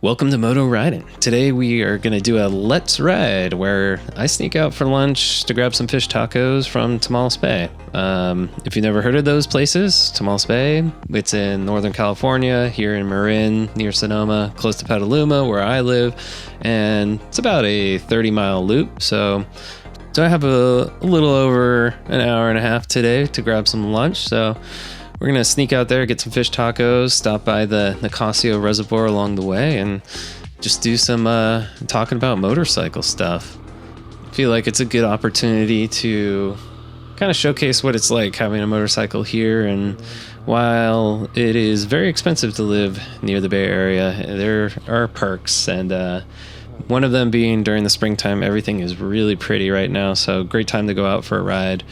Welcome to MotoRidin. Today we are going to do a Let's Ride where I sneak out for lunch to grab some fish tacos from Tomales Bay. If you've never heard of those places, Tomales Bay, it's in Northern California, here in Marin, near Sonoma, close to Petaluma, where I live, and it's about a 30-mile loop, so I have a little over an hour and a half today to grab some lunch, so we're going to sneak out there, get some fish tacos, stop by the Nicasio Reservoir along the way, and just do some talking about motorcycle stuff. I feel like it's a good opportunity to kind of showcase what it's like having a motorcycle here, and while it is very expensive to live near the Bay Area, there are perks, and one of them being during the springtime, everything is really pretty right now, so great time to go out for a ride.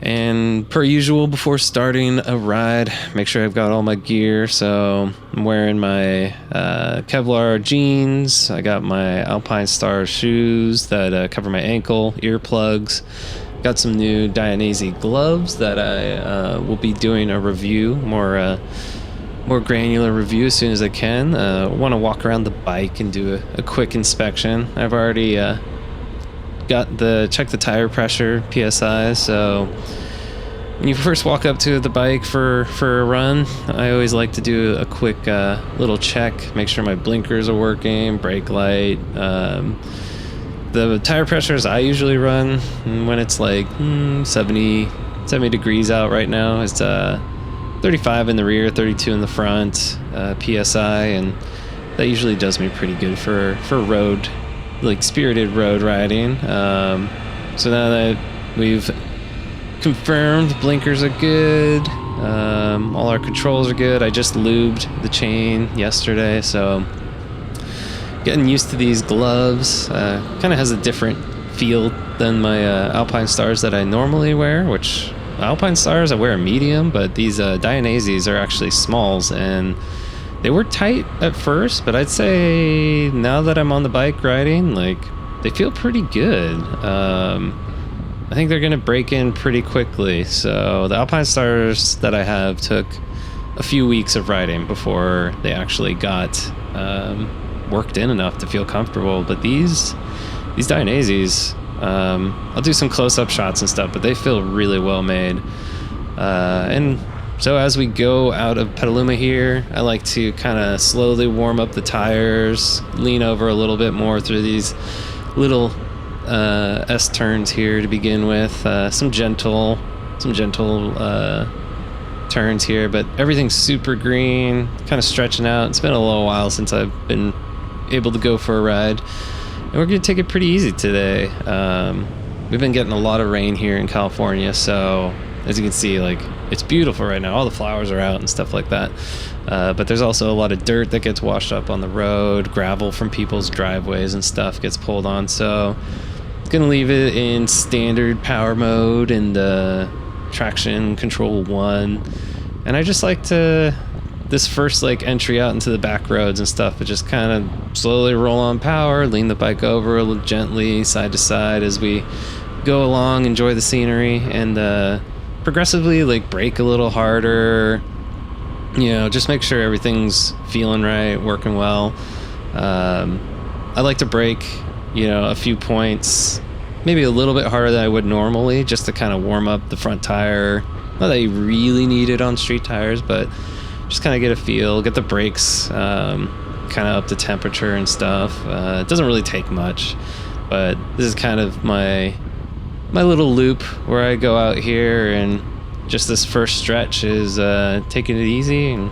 And per usual, before starting a ride, make sure I've got all my gear. So I'm wearing my Kevlar jeans. I got my Alpine Star shoes that cover my ankle, earplugs. Got some new Dainese gloves that I will be doing a review, more granular review as soon as I can. Want to walk around the bike and do a quick inspection. I've already check the tire pressure PSI, so when you first walk up to the bike for a run, I always like to do a quick little check, make sure my blinkers are working, brake light. The tire pressures I usually run when it's like 70 degrees out right now, it's 35 in the rear, 32 in the front PSI, and that usually does me pretty good for road, like spirited road riding. So now that we've confirmed blinkers are good, all our controls are good, I just lubed the chain yesterday, so getting used to these gloves. Kind of has a different feel than my Alpine Stars that I normally wear, which Alpine Stars I wear a medium, but these Dainases are actually smalls, and they were tight at first, but I'd say now that I'm on the bike riding, like, they feel pretty good. I think they're going to break in pretty quickly. So the Alpine Stars that I have took a few weeks of riding before they actually got worked in enough to feel comfortable. But these Dainases, I'll do some close-up shots and stuff, but they feel really well made. And so as we go out of Petaluma here, I like to kind of slowly warm up the tires, lean over a little bit more through these little S turns here to begin with. Some gentle turns here, but everything's super green, kind of stretching out. It's been a little while since I've been able to go for a ride, and we're going to take it pretty easy today. We've been getting a lot of rain here in California, so as you can see, like, it's beautiful right now. All the flowers are out and stuff like that. But there's also a lot of dirt that gets washed up on the road, gravel from people's driveways and stuff gets pulled on. So I'm gonna leave it in standard power mode and traction control 1. And I just like this first like entry out into the back roads and stuff, but just kind of slowly roll on power, lean the bike over a little gently side to side as we go along, enjoy the scenery, and progressively like brake a little harder, just make sure everything's feeling right, working well. I like to brake a few points, maybe a little bit harder than I would normally, just to kind of warm up the front tire. Not that you really need it on street tires, but just kind of get a feel, get the brakes kind of up to temperature and stuff. It doesn't really take much, but this is kind of my little loop where I go out here, and just this first stretch is taking it easy and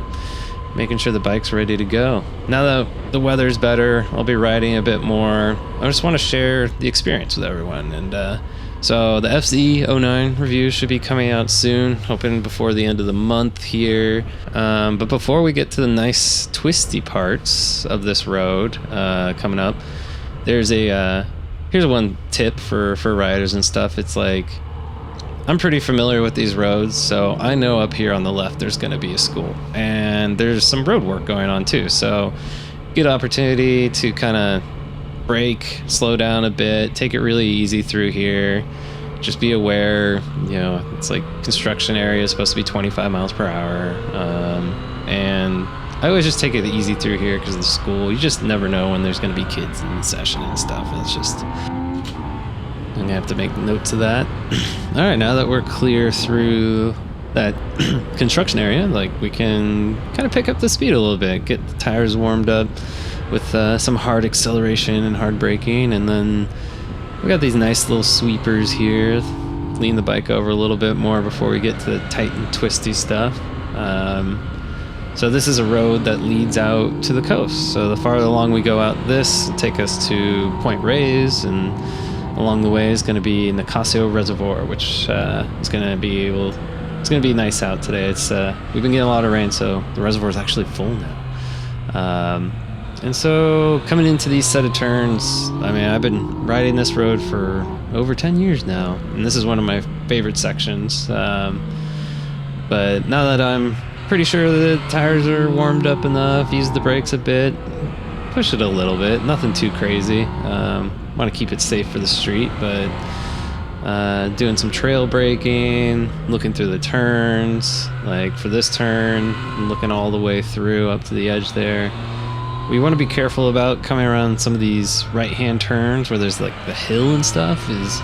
making sure the bike's ready to go. Now that the weather's better, I'll be riding a bit more. I just want to share the experience with everyone, and so the FZ09 review should be coming out soon, hoping before the end of the month here. But before we get to the nice twisty parts of this road coming up, here's one tip for riders and stuff. It's like, I'm pretty familiar with these roads, so I know up here on the left there's going to be a school, and there's some road work going on too, so good opportunity to kind of brake, slow down a bit, take it really easy through here. Just be aware, it's like construction area is supposed to be 25 miles per hour, and I always just take it easy through here because of the school. You just never know when there's going to be kids in session and stuff. And it's just, I'm going to have to make notes of that. All right, now that we're clear through that construction area, like, we can kind of pick up the speed a little bit, get the tires warmed up with some hard acceleration and hard braking, and then we got these nice little sweepers here. Lean the bike over a little bit more before we get to the tight and twisty stuff. So this is a road that leads out to the coast. So the farther along we go out this, it'll take us to Point Reyes, and along the way is going to be Nicasio Reservoir, which is going to be it's going to be nice out today. It's we've been getting a lot of rain, so the reservoir is actually full now. And so coming into these set of turns, I mean, I've been riding this road for over 10 years now, and this is one of my favorite sections. But now that I'm pretty sure the tires are warmed up enough, use the brakes a bit, push it a little bit, nothing too crazy. Want to keep it safe for the street, but doing some trail braking, looking through the turns. Like for this turn, I'm looking all the way through up to the edge there. We want to be careful about coming around some of these right-hand turns where there's like the hill and stuff. Is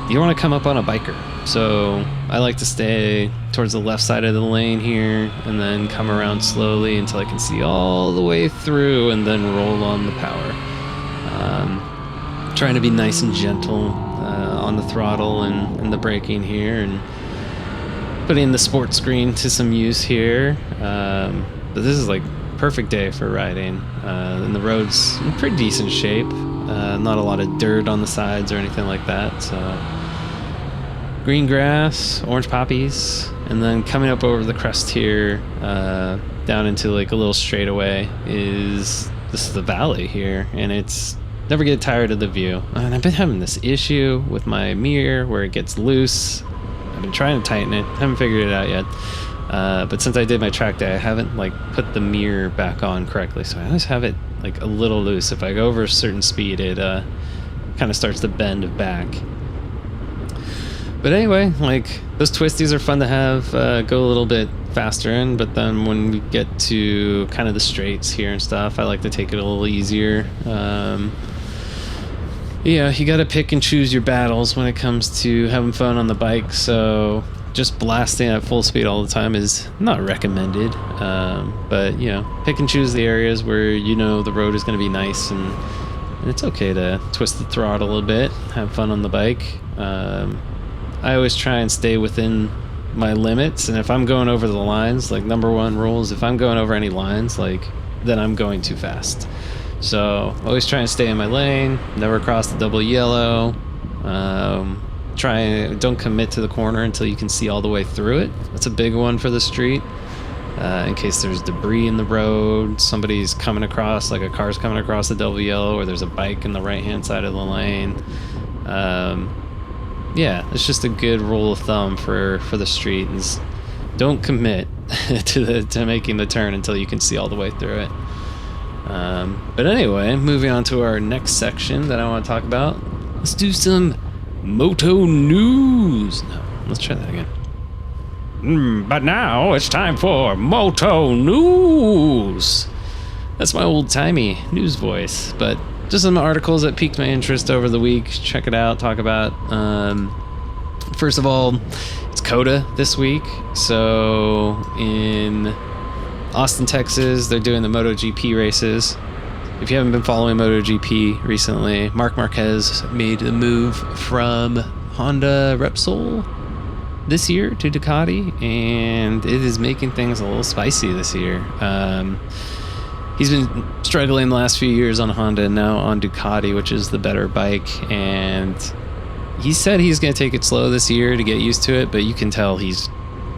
you don't want to come up on a biker. So I like to stay towards the left side of the lane here and then come around slowly until I can see all the way through and then roll on the power. Trying to be nice and gentle on the throttle and the braking here, and putting the sports screen to some use here. But this is like perfect day for riding, and the road's in pretty decent shape. Not a lot of dirt on the sides or anything like that. So green grass, orange poppies, and then coming up over the crest here, down into like a little straightaway this is the valley here, and it's never get tired of the view. And I've been having this issue with my mirror where it gets loose. I've been trying to tighten it, haven't figured it out yet. But since I did my track day, I haven't like put the mirror back on correctly, so I always have it like a little loose. If I go over a certain speed, it kind of starts to bend back. But anyway, like those twisties are fun to have, go a little bit faster in, but then when we get to kind of the straights here and stuff, I like to take it a little easier. Yeah, you got to pick and choose your battles when it comes to having fun on the bike, so just blasting at full speed all the time is not recommended. But you know, pick and choose the areas where you know the road is going to be nice, and it's okay to twist the throttle a little bit, have fun on the bike. I always try and stay within my limits, and if I'm going over the lines, like number one rule is if I'm going over any lines, like then I'm going too fast. So always try and stay in my lane, never cross the double yellow. Don't commit to the corner until you can see all the way through it. That's a big one for the street. In case there's debris in the road, somebody's coming across, like a car's coming across the double yellow, or there's a bike in the right hand side of the lane. Yeah, it's just a good rule of thumb for the street is don't commit to making the turn until you can see all the way through it. But anyway, moving on to our next section that I want to talk about. Let's do some moto news. No, let's try that again. But now it's time for moto news. That's my old-timey news voice, but just some articles that piqued my interest over the week. Check it out, talk about. First of all, it's COTA this week. So in Austin, Texas, they're doing the MotoGP races. If you haven't been following MotoGP recently, Marc Marquez made the move from Honda Repsol this year to Ducati, and it is making things a little spicy this year. He's been struggling the last few years on Honda and now on Ducati, which is the better bike, and he said he's going to take it slow this year to get used to it, but you can tell he's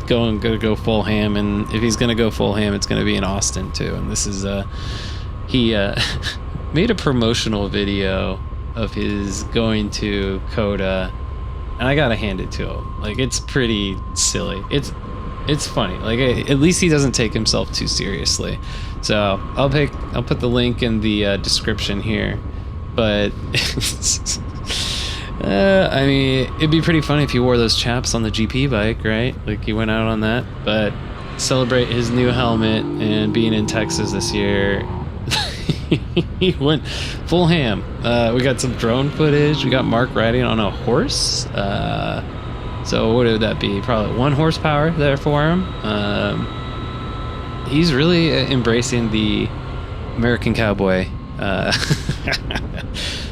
going to go full ham, and if he's going to go full ham, it's going to be in Austin too. And this is he made a promotional video of his going to COTA, and I gotta hand it to him. Like, it's pretty silly. It's funny. Like, at least he doesn't take himself too seriously. So I'll put the link in the description here. But I mean, it'd be pretty funny if you wore those chaps on the GP bike, right? Like, you went out on that. But celebrate his new helmet and being in Texas this year, he went full ham. We got some drone footage. We got Mark riding on a horse. So what would that be? Probably 1 horsepower there for him. He's really embracing the American cowboy.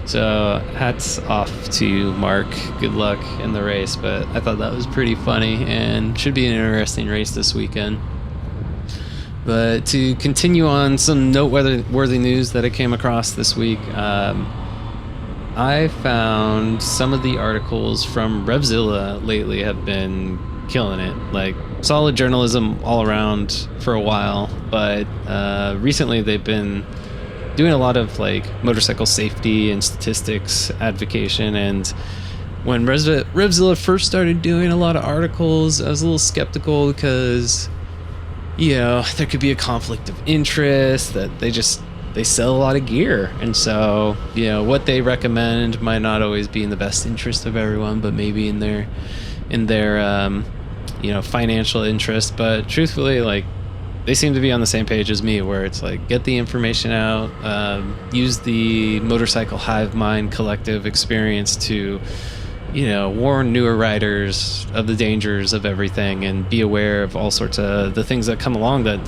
So hats off to Mark. Good luck in the race, but I thought that was pretty funny and should be an interesting race this weekend. But to continue on some noteworthy news that I came across this week, I found some of the articles from Revzilla lately have been killing it. Like, solid journalism all around for a while, but recently they've been doing a lot of like motorcycle safety and statistics advocation. And when Revzilla first started doing a lot of articles, I was a little skeptical because, you know, there could be a conflict of interest, that they sell a lot of gear, and so, you know, what they recommend might not always be in the best interest of everyone, but maybe in their you know, financial interest. But truthfully, like, they seem to be on the same page as me, where it's like, get the information out, use the motorcycle hive mind collective experience to, you know, warn newer riders of the dangers of everything and be aware of all sorts of the things that come along that,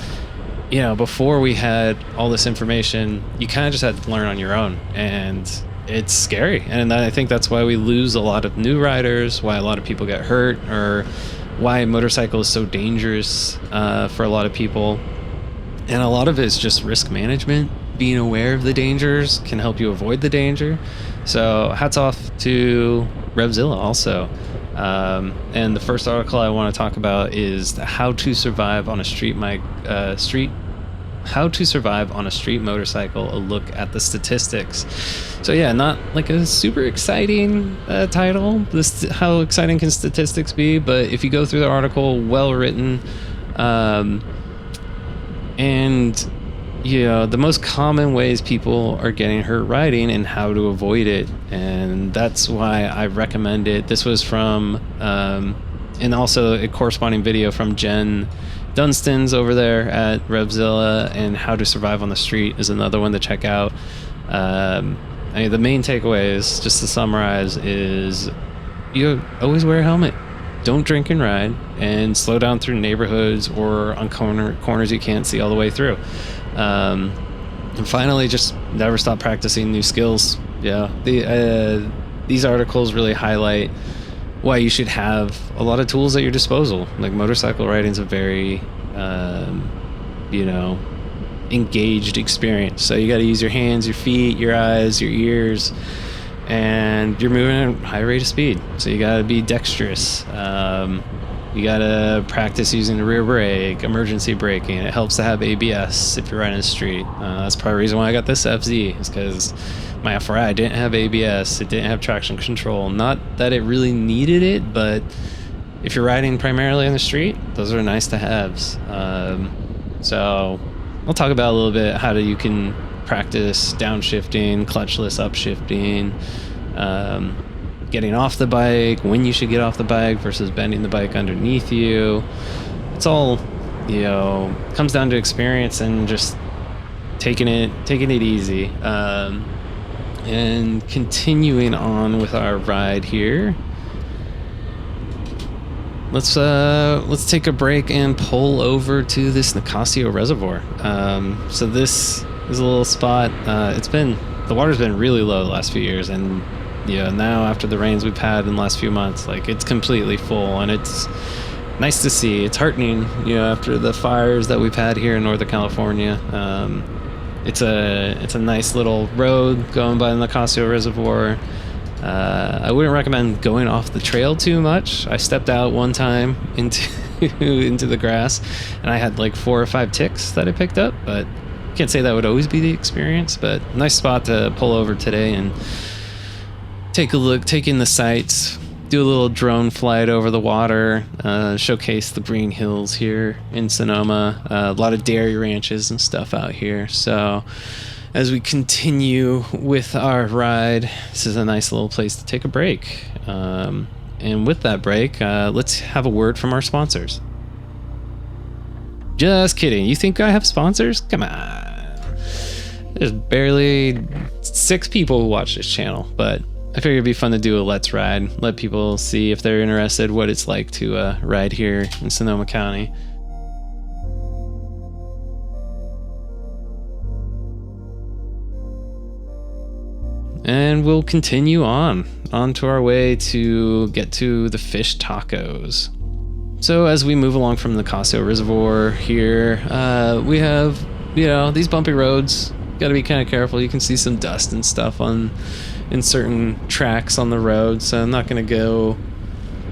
you know, before we had all this information, you kind of just had to learn on your own, and it's scary. And I think that's why we lose a lot of new riders, why a lot of people get hurt, or why motorcycle is so dangerous for a lot of people. And a lot of it is just risk management. Being aware of the dangers can help you avoid the danger. So hats off to Revzilla also. And the first article I want to talk about is how to survive on a street motorcycle, a look at the statistics. So yeah, not like a super exciting title. How exciting can statistics be? But if you go through the article, well written, and, you know, the most common ways people are getting hurt riding and how to avoid it. And that's why I recommend it. This was from, and also a corresponding video from Jen Dunstan's over there at Revzilla, and How to Survive on the Street is another one to check out. I mean, the main takeaways, just to summarize, is you always wear a helmet. Don't drink and ride, and slow down through neighborhoods or on corners you can't see all the way through. And finally, just never stop practicing new skills. Yeah, these articles really highlight why you should have a lot of tools at your disposal. Like, motorcycle riding is a very, you know, engaged experience. So you got to use your hands, your feet, your eyes, your ears, and you're moving at a high rate of speed. So you got to be dexterous. You got to practice using the rear brake, emergency braking. It helps to have ABS if you're riding the street. That's probably the reason why I got this FZ, is because my FRI didn't have ABS. It didn't have traction control. Not that it really needed it, but if you're riding primarily on the street, those are nice to haves. So I'll talk about a little bit how you can practice downshifting, clutchless upshifting, getting off the bike, when you should get off the bike versus bending the bike underneath you. It's all, you know, comes down to experience and just taking it easy. And continuing on with our ride here, let's take a break and pull over to this Nicasio Reservoir. So this is a little spot. The water's been really low the last few years, and yeah, now after the rains we've had in the last few months, like, it's completely full, and it's nice to see. It's heartening, you know, after the fires that we've had here in Northern California. It's a nice little road going by the Nicasio Reservoir. I wouldn't recommend going off the trail too much. I stepped out one time into the grass, and I had like 4 or 5 ticks that I picked up, but can't say that would always be the experience. But nice spot to pull over today and take a look, take in the sights, do a little drone flight over the water, showcase the green hills here in Sonoma. A lot of dairy ranches and stuff out here. So as we continue with our ride, this is a nice little place to take a break. And with that break, let's have a word from our sponsors. Just kidding. You think I have sponsors? Come on. There's barely 6 people who watch this channel, but I figured it'd be fun to do a let's ride. Let people see if they're interested what it's like to ride here in Sonoma County. And we'll continue on to our way to get to the fish tacos. So as we move along from the Nicasio Reservoir here, we have, these bumpy roads. Got to be kind of careful. You can see some dust and stuff in certain tracks on the road, so I'm not going to go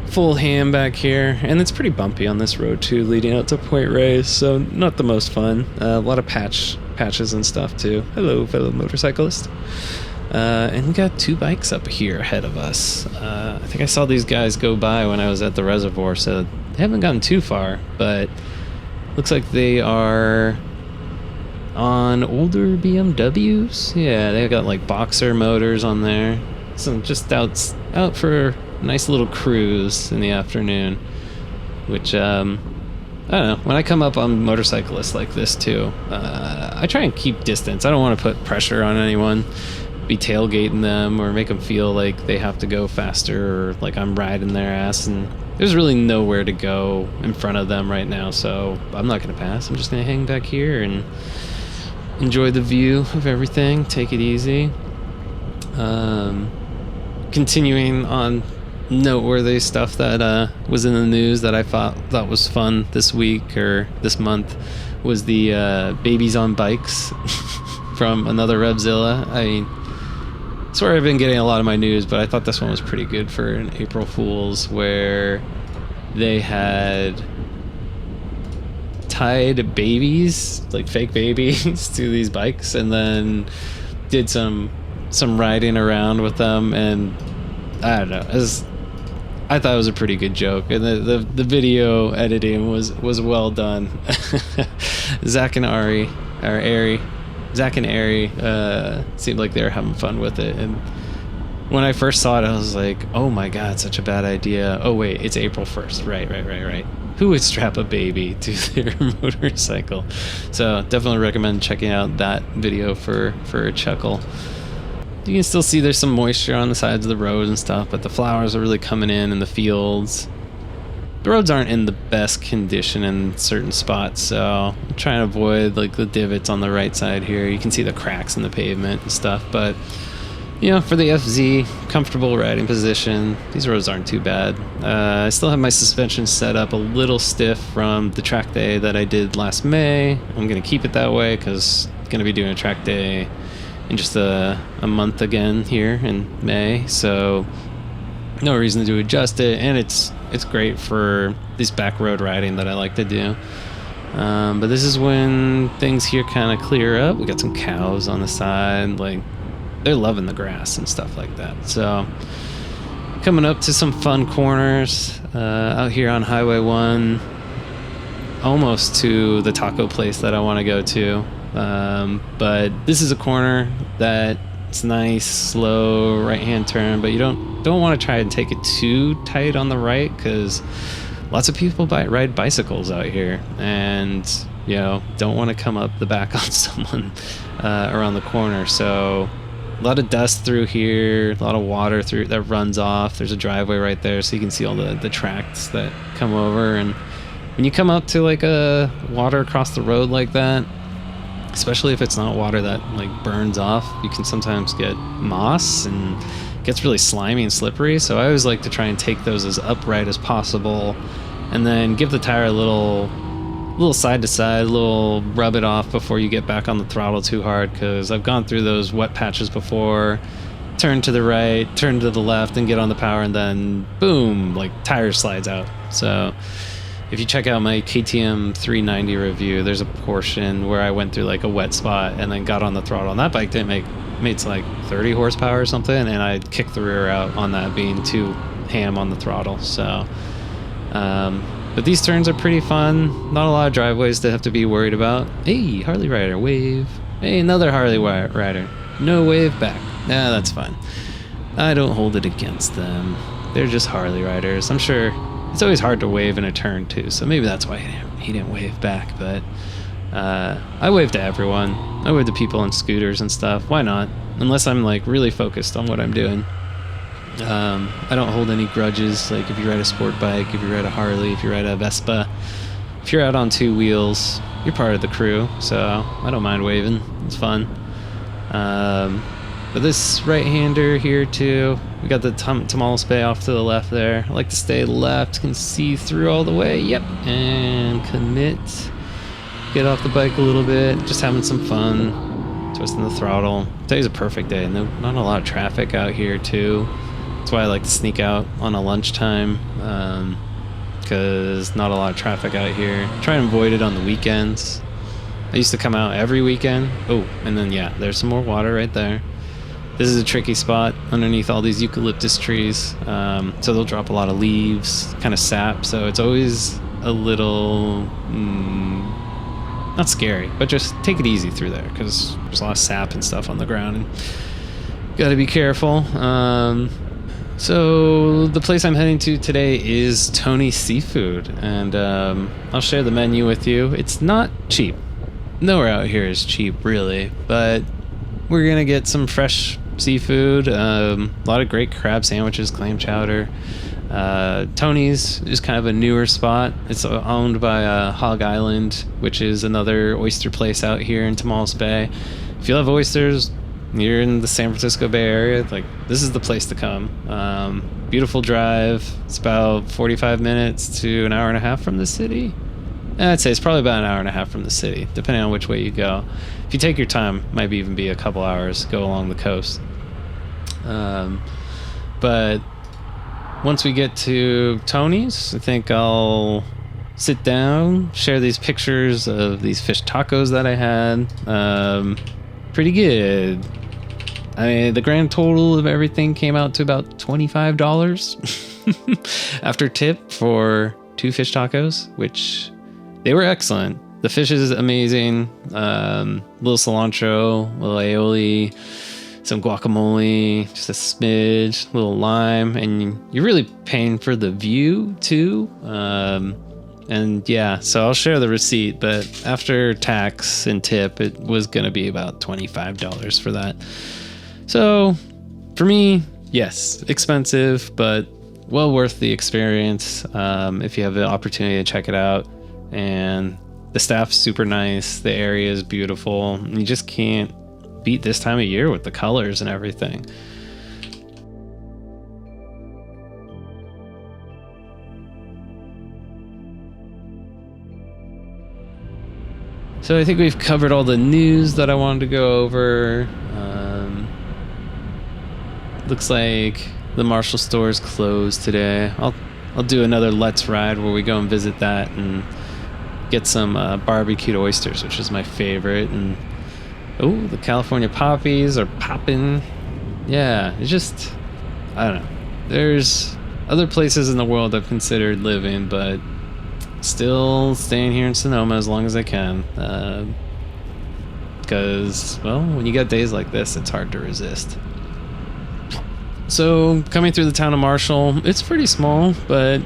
full ham back here. And it's pretty bumpy on this road too, leading out to Point Reyes, so not the most fun. A lot of patches and stuff too. Hello, fellow motorcyclist. And we got 2 bikes up here ahead of us. I think I saw these guys go by when I was at the reservoir, so they haven't gotten too far, but looks like they are on older BMWs. Yeah, they've got like Boxer motors on there. So just out for a nice little cruise in the afternoon, which I don't know. When I come up on motorcyclists like this too, I try and keep distance. I don't want to put pressure on anyone, be tailgating them or make them feel like they have to go faster or like I'm riding their ass, and there's really nowhere to go in front of them right now, so I'm not going to pass. I'm just going to hang back here and enjoy the view of everything, take it easy. Continuing on noteworthy stuff that was in the news that I thought was fun this week or this month was the babies on bikes from another Revzilla. I mean, I swear I've been getting a lot of my news, but I thought this one was pretty good for an April Fool's, where they had tied babies, like fake babies, to these bikes, and then did some riding around with them, and I don't know, I thought it was a pretty good joke, and the video editing was well done. Zach and Ari seemed like they were having fun with it, and when I first saw it, I was like, oh my god, such a bad idea. Oh wait, it's April 1st. Right. Who would strap a baby to their motorcycle? So definitely recommend checking out that video for a chuckle. You can still see there's some moisture on the sides of the road and stuff, but the flowers are really coming in the fields. The roads aren't in the best condition in certain spots, so I'm trying to avoid like the divots on the right side here. You can see the cracks in the pavement and stuff, but for the FZ, comfortable riding position, these roads aren't too bad. I still have my suspension set up a little stiff from the track day that I did last May. I'm going to keep it that way because I'm going to be doing a track day in just a month again here in May, so no reason to adjust it, and it's great for this back road riding that I like to do. But this is when things here kind of clear up. We got some cows on the side, like they're loving the grass and stuff like that. So coming up to some fun corners out here on Highway 1, almost to the taco place that I want to go to. But this is a corner that it's nice, slow right-hand turn, but you don't want to try and take it too tight on the right, because lots of people ride bicycles out here, and don't want to come up the back on someone around the corner. So a lot of dust through here, a lot of water through that runs off. There's a driveway right there, so you can see all the tracks that come over. And when you come up to like a water across the road like that, especially if it's not water that like burns off, you can sometimes get moss and it gets really slimy and slippery. So I always like to try and take those as upright as possible, and then give the tire a little side to side, a little rub it off before you get back on the throttle too hard, because I've gone through those wet patches before. Turn to the right, turn to the left, and get on the power, and then boom, like tire slides out. So if you check out my KTM 390 review, there's a portion where I went through like a wet spot and then got on the throttle, and that bike didn't made like 30 horsepower or something, and I kicked the rear out on that being too ham on the throttle. So but these turns are pretty fun. Not a lot of driveways to have to be worried about. Hey, Harley rider, wave. Hey, another Harley rider. No wave back. Nah, that's fine. I don't hold it against them. They're just Harley riders. I'm sure It's always hard to wave in a turn too, so maybe that's why he didn't wave back. But I wave to everyone. I wave to people on scooters and stuff. Why not? Unless I'm like really focused on what I'm doing. I don't hold any grudges. Like if you ride a sport bike, if you ride a Harley, if you ride a Vespa, if you're out on two wheels, you're part of the crew. So I don't mind waving. It's fun. But this right-hander here too, we got the Tomales Bay off to the left there. I like to stay left, can see through all the way. Yep, and commit. Get off the bike a little bit, just having some fun, twisting the throttle. Today's a perfect day, and not a lot of traffic out here too. That's why I like to sneak out on a lunchtime, because not a lot of traffic out here. Try and avoid it on the weekends. I used to come out every weekend. Oh, and then yeah, there's some more water right there. This is a tricky spot underneath all these eucalyptus trees, so they'll drop a lot of leaves, kind of sap, so it's always a little, not scary, but just take it easy through there, because there's a lot of sap and stuff on the ground, and gotta be careful. So the place I'm heading to today is Tony's Seafood, and I'll share the menu with you. It's not cheap. Nowhere out here is cheap, really, but we're gonna get some fresh seafood, a lot of great crab sandwiches, clam chowder. Tony's is kind of a newer spot. It's owned by Hog Island, which is another oyster place out here in Tomales Bay. If you love oysters, you're in the San Francisco Bay Area, like this is the place to come. Beautiful drive. It's about 45 minutes to an hour and a half from the city. I'd say it's probably about an hour and a half from the city, depending on which way you go. If you take your time, might even be a couple hours, go along the coast. But once we get to Tony's, I think I'll sit down, share these pictures of these fish tacos that I had. Pretty good. I mean, the grand total of everything came out to about $25 after tip for 2 fish tacos, which they were excellent. The fish is amazing. Little cilantro, little aioli, some guacamole, just a smidge, little lime, and you're really paying for the view too. And yeah, so I'll share the receipt, but after tax and tip, it was gonna be about $25 for that. So for me, yes, expensive, but well worth the experience if you have the opportunity to check it out. And the staff's super nice, the area is beautiful, and you just can't beat this time of year with the colors and everything. So I think we've covered all the news that I wanted to go over. Looks like the Marshall store is closed today. I'll do another Let's Ride where we go and visit that and get some barbecued oysters, which is my favorite. And oh, the California poppies are popping. Yeah, it's just, I don't know. There's other places in the world I've considered living, but still staying here in Sonoma as long as I can. Because, well, when you got days like this, it's hard to resist. So, coming through the town of Marshall, it's pretty small, but,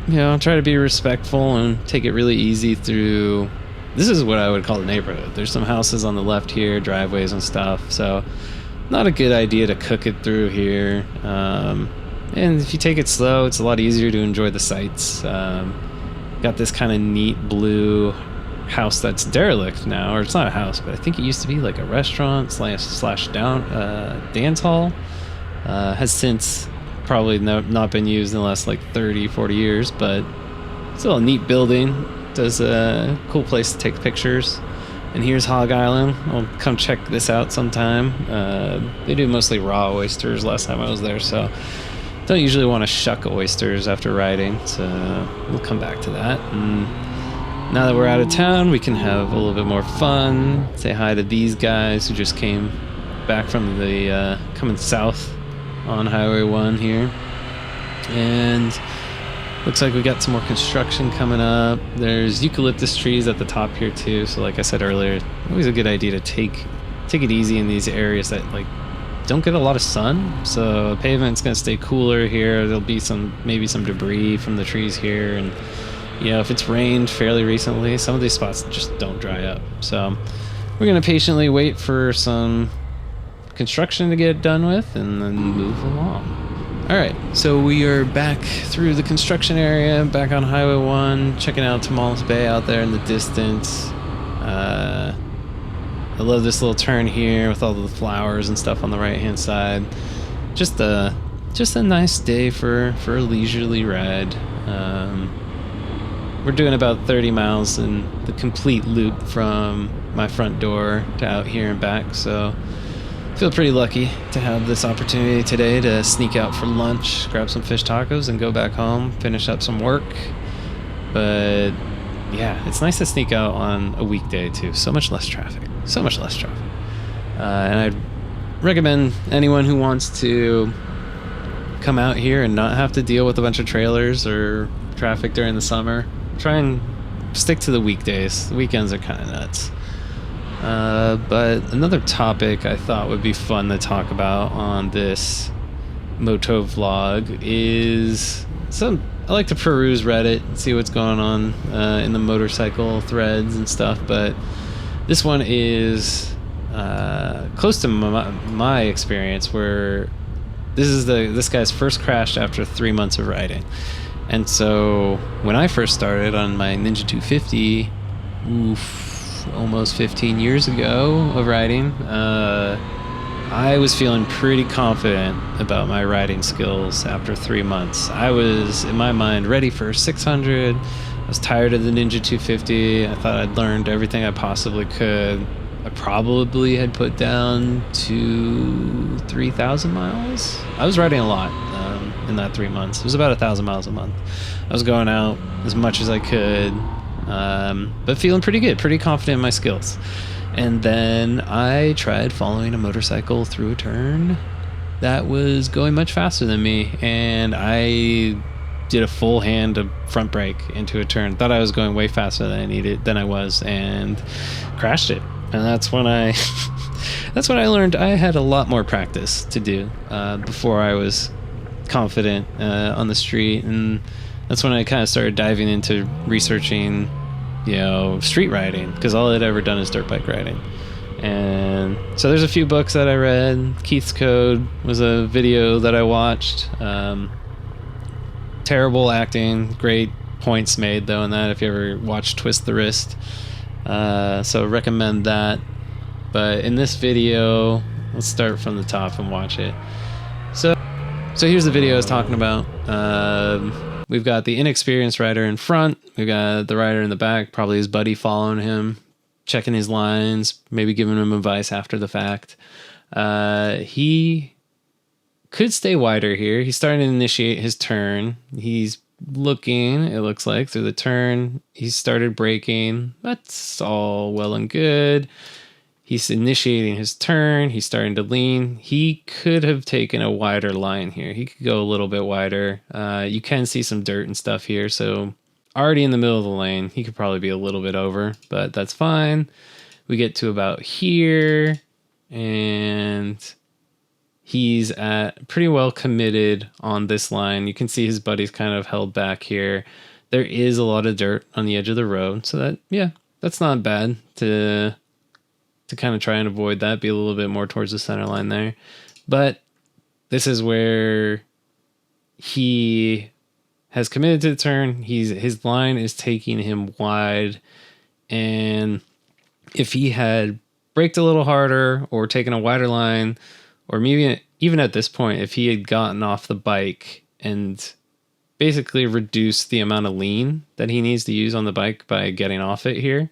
you know, try to be respectful and take it really easy through. This is what I would call the neighborhood. There's some houses on the left here, driveways and stuff, so not a good idea to cook it through here. And if you take it slow, it's a lot easier to enjoy the sights. Got this kind of neat blue house that's derelict now, or it's not a house, but I think it used to be like a restaurant slash dance hall. Has since probably not been used in the last like 30-40 years, but still a neat building. Does a cool place to take pictures. And here's Hog Island. I'll come check this out sometime. They do mostly raw oysters last time I was there, so don't usually want to shuck oysters after riding, so we'll come back to that. And now that we're out of town, we can have a little bit more fun. Say hi to these guys who just came back from the coming south on Highway 1 here. And looks like we got some more construction coming up. There's eucalyptus trees at the top here too, so like I said earlier, always a good idea to take it easy in these areas that like don't get a lot of sun, so pavement's gonna stay cooler here. There'll be maybe some debris from the trees here, and if it's rained fairly recently, some of these spots just don't dry up. So we're gonna patiently wait for some construction to get done with and then move along. All right, so we are back through the construction area, back on Highway 1, checking out Tomales Bay out there in the distance. I love this little turn here with all the flowers and stuff on the right-hand side. Just a nice day for a leisurely ride. We're doing about 30 miles in the complete loop from my front door to out here and back, so I feel pretty lucky to have this opportunity today to sneak out for lunch, grab some fish tacos, and go back home, finish up some work. But yeah, it's nice to sneak out on a weekday too. So much less traffic. And I'd recommend anyone who wants to come out here and not have to deal with a bunch of trailers or traffic during the summer, try and stick to the weekdays. The weekends are kind of nuts. But another topic I thought would be fun to talk about on this moto vlog is I like to peruse Reddit and see what's going on in the motorcycle threads and stuff, but this one is close to my experience, where this guy's first crashed after 3 months of riding. And so when I first started on my Ninja 250, almost 15 years ago of riding, I was feeling pretty confident about my riding skills after 3 months. I was, in my mind, ready for 600. I was tired of the Ninja 250. I thought I'd learned everything I possibly could. I probably had put down 3,000 miles. I was riding a lot in that 3 months. It was about 1,000 miles a month. I was going out as much as I could, but feeling pretty good, pretty confident in my skills. And then I tried following a motorcycle through a turn that was going much faster than me, and I did a full hand of front brake into a turn. Thought I was going way faster than I was, and crashed it. And that's when I learned I had a lot more practice to do before I was confident on the street. And that's when I kind of started diving into researching street riding, because all I'd ever done is dirt bike riding. And so there's a few books that I read. Keith's Code was a video that I watched. Terrible acting, great points made though in that, if you ever watched Twist the Wrist. So recommend that. But in this video, let's start from the top and watch it. So here's the video I was talking about. We've got the inexperienced rider in front. We've got the rider in the back, probably his buddy following him, checking his lines, maybe giving him advice after the fact. He could stay wider here. He's starting to initiate his turn. He's looking, it looks like, through the turn. He started braking. That's all well and good. He's initiating his turn. He's starting to lean. He could have taken a wider line here. He could go a little bit wider. You can see some dirt and stuff here. So already in the middle of the lane, he could probably be a little bit over, but that's fine. We get to about here, and he's pretty well committed on this line. You can see his buddy's kind of held back here. There is a lot of dirt on the edge of the road. So that's not bad to kind of try and avoid that, be a little bit more towards the center line there. But this is where he has committed to the turn. His line is taking him wide, and if he had braked a little harder or taken a wider line, or maybe even at this point, if he had gotten off the bike and basically reduced the amount of lean that he needs to use on the bike by getting off it here,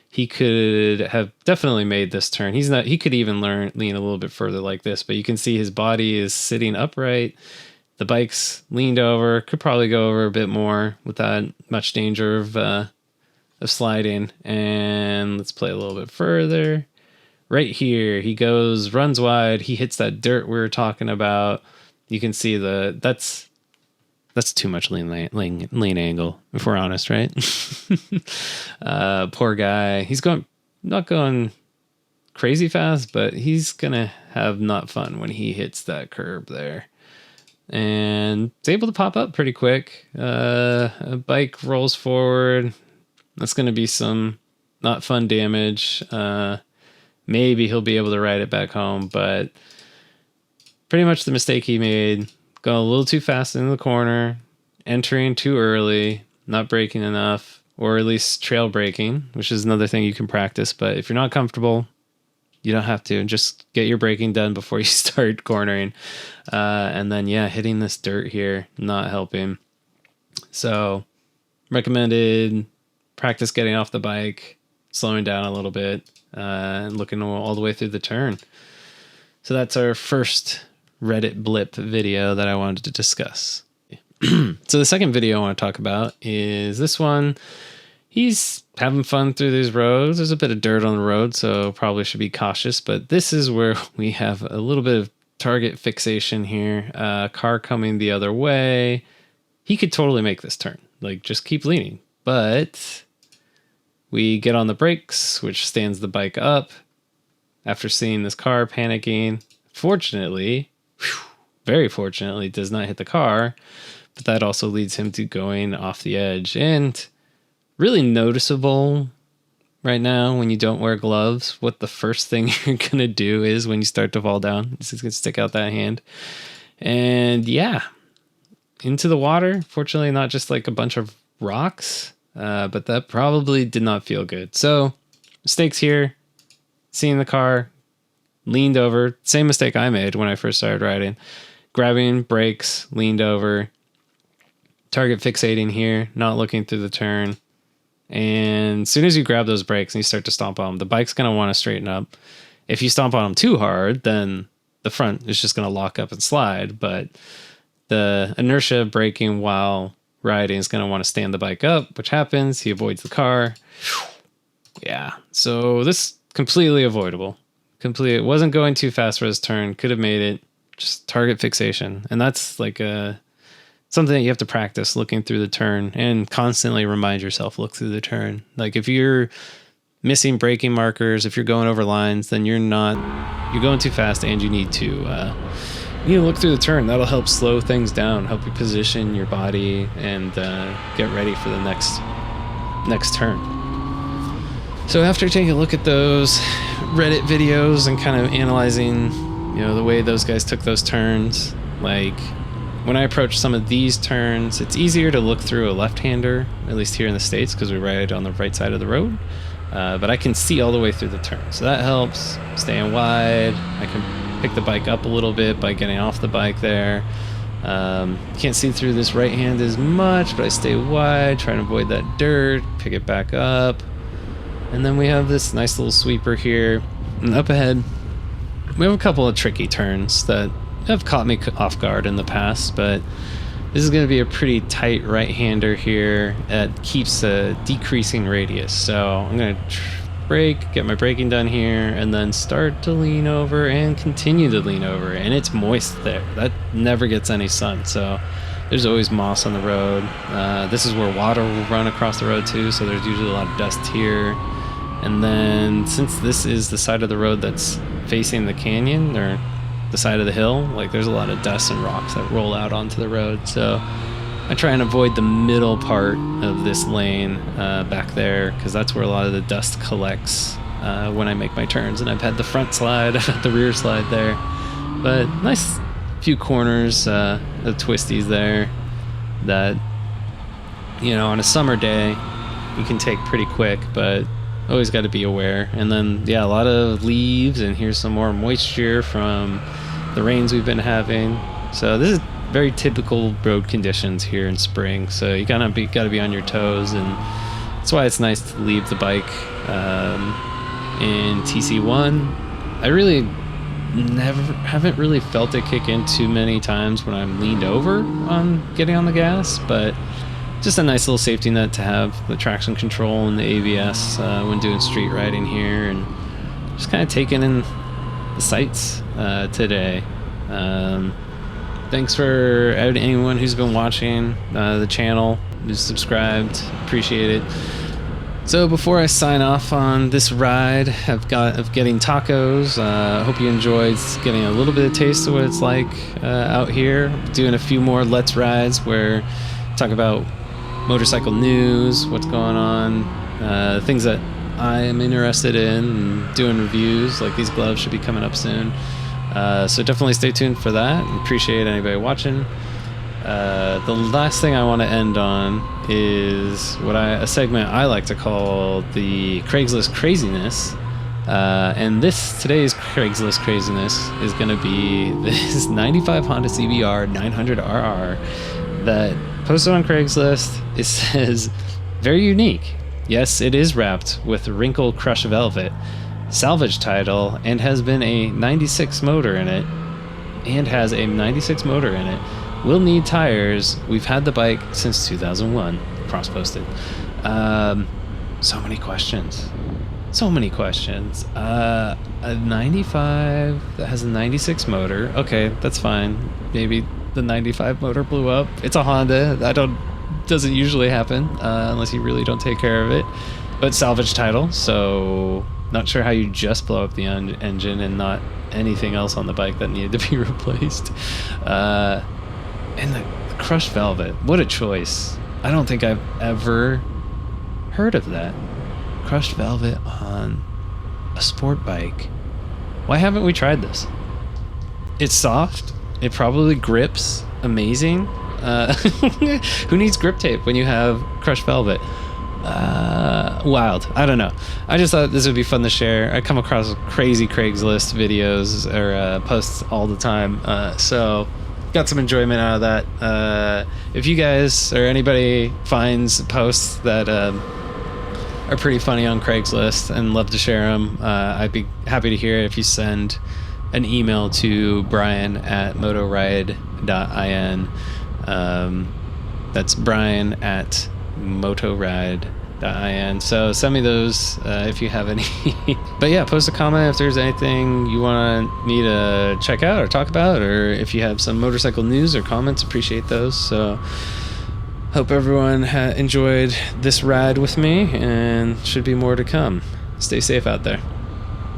he could have definitely made this turn. He could even lean a little bit further like this, but you can see his body is sitting upright. The bike's leaned over, could probably go over a bit more without much danger of sliding. And let's play a little bit further. Right here, he runs wide. He hits that dirt we were talking about. You can see that's too much lean angle, if we're honest, right? Poor guy. He's not going crazy fast, but he's gonna have not fun when he hits that curb there. And it's able to pop up pretty quick. A bike rolls forward. That's gonna be some not fun damage. Maybe he'll be able to ride it back home, but pretty much the mistake he made, going a little too fast into the corner, entering too early, not braking enough, or at least trail braking, which is another thing you can practice. But if you're not comfortable, you don't have to. Just get your braking done before you start cornering. And then, yeah, hitting this dirt here, not helping. So recommended practice getting off the bike, slowing down a little bit, and looking all the way through the turn. So that's our first Reddit blip video that I wanted to discuss. So the second video I want to talk about is this one. He's having fun through these roads. There's a bit of dirt on the road, so probably should be cautious. But this is where we have a little bit of target fixation here. Car coming the other way. He could totally make this turn. Like, just keep leaning. But we get on the brakes, which stands the bike up. After seeing this car panicking, fortunately, very fortunately, does not hit the car. But that also leads him to going off the edge. And really noticeable right now when you don't wear gloves, what the first thing you're going to do is when you start to fall down. It's just going to stick out that hand. And yeah, into the water. Fortunately, not just like a bunch of rocks, but that probably did not feel good. So mistakes here, seeing the car, leaned over. Same mistake I made when I first started riding. Grabbing brakes, leaned over. Target fixating here, not looking through the turn. And as soon as you grab those brakes and you start to stomp on them, the bike's going to want to straighten up. If you stomp on them too hard, then the front is just going to lock up and slide. But the inertia of braking while riding is going to want to stand the bike up, which happens. He avoids the car. Yeah, so this completely avoidable. It wasn't going too fast for his turn. Could have made it. Just target fixation. And that's like something that you have to practice, looking through the turn, and constantly remind yourself, look through the turn. Like if you're missing braking markers, if you're going over lines, then you're going too fast, and you need to look through the turn. That'll help slow things down, help you position your body, and get ready for the next turn. So after taking a look at those Reddit videos and kind of analyzing, the way those guys took those turns, like when I approach some of these turns, it's easier to look through a left-hander, at least here in the States, because we ride on the right side of the road. But I can see all the way through the turn. So that helps. Staying wide. I can pick the bike up a little bit by getting off the bike there. Can't see through this right hand as much, but I stay wide, trying to avoid that dirt, pick it back up. And then we have this nice little sweeper here. And up ahead, we have a couple of tricky turns that have caught me off guard in the past, but this is going to be a pretty tight right-hander here that keeps a decreasing radius. So I'm going to brake, get my braking done here, and then start to lean over and continue to lean over. And it's moist there. That never gets any sun, so there's always moss on the road. This is where water will run across the road too, so there's usually a lot of dust here. And then since this is the side of the road that's facing the canyon, or the side of the hill, like there's a lot of dust and rocks that roll out onto the road. So I try and avoid the middle part of this lane back there, because that's where a lot of the dust collects when I make my turns. And I've had the front slide, I've had the rear slide there, but nice few corners, the twisties there that, on a summer day you can take pretty quick, but always got to be aware. And then, yeah, a lot of leaves, and here's some more moisture from the rains we've been having. So this is very typical road conditions here in spring. So you gotta be on your toes, and that's why it's nice to leave the bike in TC1. I really haven't really felt it kick in too many times when I'm leaned over on getting on the gas, but just a nice little safety net to have, the traction control and the ABS when doing street riding here, and just kind of taking in the sights today. Thanks for anyone who's been watching the channel, who's subscribed. Appreciate it. So before I sign off on this ride of getting tacos, I hope you enjoyed getting a little bit of taste of what it's like out here. Doing a few more Let's Rides where I talk about motorcycle news, what's going on, things that I am interested in, and doing reviews. Like these gloves should be coming up soon. So definitely stay tuned for that. Appreciate anybody watching. The last thing I want to end on is a segment I like to call the Craigslist Craziness. And today's Craigslist Craziness is going to be this 95 Honda CBR 900RR that posted on Craigslist. It says, very unique. Yes, it is wrapped with wrinkle crushed velvet, salvage title, and has been a 96 motor in it. Will need tires. We've had the bike since 2001. Cross-posted. So many questions. A 95 that has a 96 motor. Okay, that's fine. Maybe the 95 motor blew up. It's a Honda. Doesn't usually happen unless you really don't take care of it. But salvage title, so not sure how you just blow up the engine and not anything else on the bike that needed to be replaced. And the crushed velvet, what a choice. I don't think I've ever heard of that. Crushed velvet on a sport bike. Why haven't we tried this? It's soft. It probably grips amazing. Who needs grip tape when you have crushed velvet? Wild. I don't know. I just thought this would be fun to share. I come across crazy Craigslist videos or posts all the time. So got some enjoyment out of that. If you guys or anybody finds posts that are pretty funny on Craigslist and love to share them, I'd be happy to hear it if you send an email to brian@motoride.in. That's brian@motoride.in. So send me those if you have any. But yeah, post a comment if there's anything you want me to check out or talk about, or if you have some motorcycle news or comments, appreciate those. So hope everyone enjoyed this ride with me, and should be more to come. Stay safe out there.